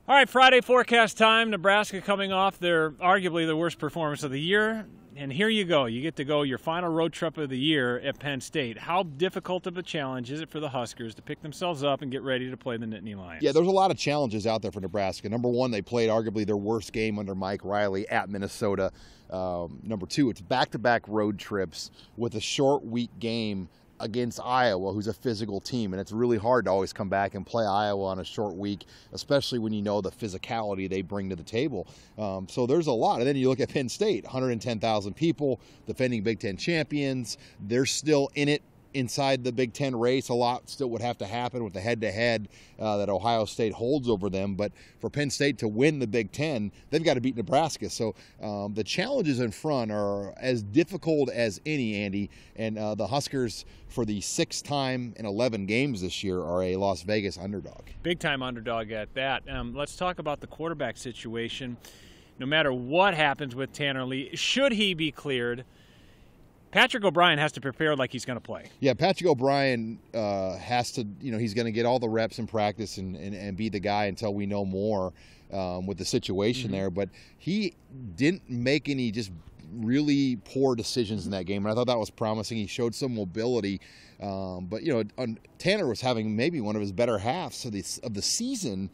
All right, Friday forecast time. Nebraska coming off arguably their worst performance of the year. And here you go. You get to go your final road trip of the year at Penn State. How difficult of a challenge is it for the Huskers to pick themselves up and get ready to play the Nittany Lions? Yeah, there's a lot of challenges out there for Nebraska. Number one, they played arguably their worst game under Mike Riley at Minnesota. Number two, it's back-to-back road trips with a short week game against Iowa, who's a physical team, and it's really hard to always come back and play Iowa on a short week, especially when you know the physicality they bring to the table. So there's a lot. And then you look at Penn State, 110,000 people, defending Big Ten champions. They're still in it inside the Big Ten race. A lot still would have to happen with the head-to-head that Ohio State holds over them. But for Penn State to win the Big Ten, they've got to beat Nebraska. So the challenges in front are as difficult as any, Andy. And the Huskers, for the 6th time in 11 games this year, are a Las Vegas underdog. Big-time underdog at that. Let's talk about the quarterback situation. No matter what happens with Tanner Lee, should he be cleared, Patrick O'Brien has to prepare like he's going to play. Yeah, Patrick O'Brien has to, he's going to get all the reps in practice and be the guy until we know more with the situation there. But he didn't make any just really poor decisions in that game, and I thought that was promising. He showed some mobility, but Tanner was having maybe one of his better halves of the season.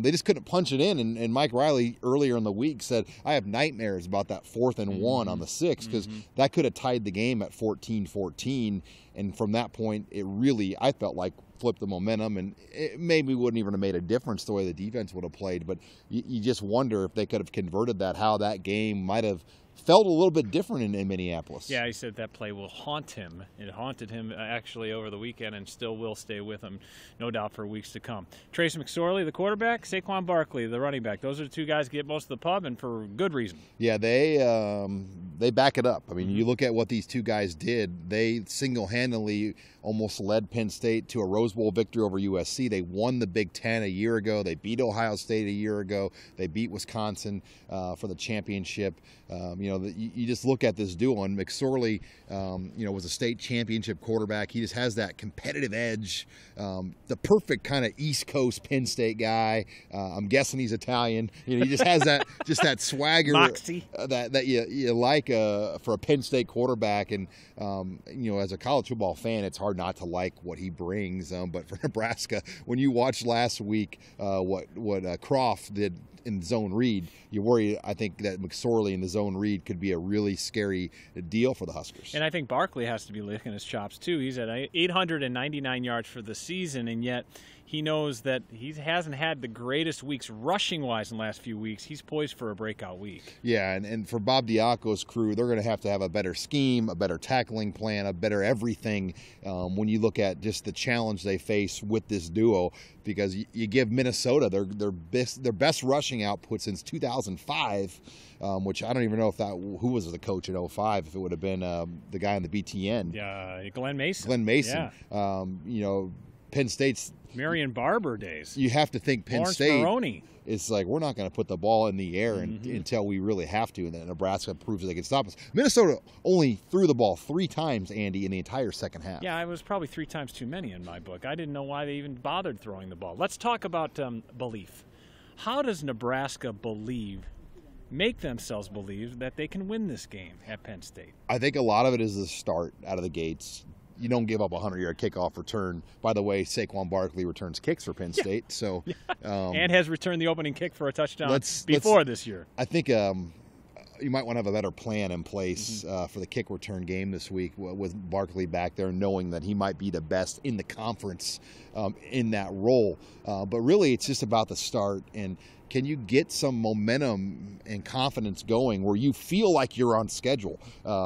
They just couldn't punch it in, and Mike Riley earlier in the week said, I have nightmares about that 4th and 1 on the 6th, because that could have tied the game at 14-14, and from that point it really, I felt like, flipped the momentum, and it maybe wouldn't even have made a difference the way the defense would have played. But you just wonder if they could have converted that, how that game might have felt a little bit different in Minneapolis. Yeah, he said that play will haunt him. It haunted him actually over the weekend and still will stay with him, no doubt, for weeks to come. Trace McSorley, the quarterback, Saquon Barkley, the running back. Those are the two guys that get most of the pub, and for good reason. Yeah, they back it up. I mean, you look at what these two guys did. They single-handedly almost led Penn State to a Rose Bowl victory over USC. They won the Big Ten a year ago. They beat Ohio State a year ago. They beat Wisconsin for the championship. You just look at this duo, and McSorley, was a state championship quarterback. He just has that competitive edge, the perfect kind of East Coast Penn State guy. I'm guessing he's Italian. He just has that swagger that you like for a Penn State quarterback. And as a college football fan, it's hard not to like what he brings. But for Nebraska, when you watched last week what Croft did in zone read, you worry, I think, that McSorley in the zone read could be a really scary deal for the Huskers. And I think Barkley has to be licking his chops too. He's at 899 yards for the season, and yet he knows that he hasn't had the greatest weeks rushing-wise in the last few weeks. He's poised for a breakout week. Yeah, and for Bob Diaco's crew, they're going to have a better scheme, a better tackling plan, a better everything when you look at just the challenge they face with this duo, because you give Minnesota their best rushing output since 2005, which I don't even know who was the coach in 2005, if it would have been the guy on the BTN. Yeah, Glenn Mason. Glenn Mason. Yeah. Penn State's Marion Barber days. You have to think Penn Lawrence State Maroney. It's like, we're not going to put the ball in the air until we really have to, and then Nebraska proves they can stop us. Minnesota only threw the ball 3 times, Andy, in the entire second half. Yeah, it was probably 3 times too many in my book. I didn't know why they even bothered throwing the ball. Let's talk about belief. How does Nebraska make themselves believe that they can win this game at Penn State? I think a lot of it is the start out of the gates. You don't give up a 100-yard kickoff return. By the way, Saquon Barkley returns kicks for Penn State. So, and has returned the opening kick for a touchdown before this year. I think you might want to have a better plan in place for the kick return game this week with Barkley back there, knowing that he might be the best in the conference in that role. But really, it's just about the start, and can you get some momentum and confidence going where you feel like you're on schedule?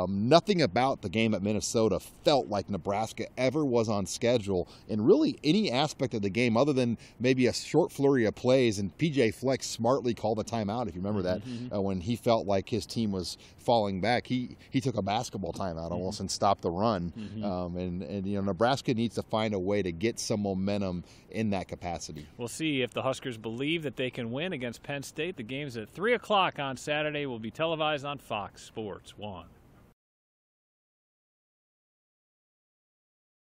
Nothing about the game at Minnesota felt like Nebraska ever was on schedule in really any aspect of the game, other than maybe a short flurry of plays. And P.J. Fleck smartly called a timeout, if you remember that, when he felt like his team was falling back. He took a basketball timeout almost and stopped the run. Nebraska needs to find a way to get some momentum in that capacity. We'll see if the Huskers believe that they can win against Penn State. The game's at 3 o'clock on Saturday. Will be televised on Fox Sports 1.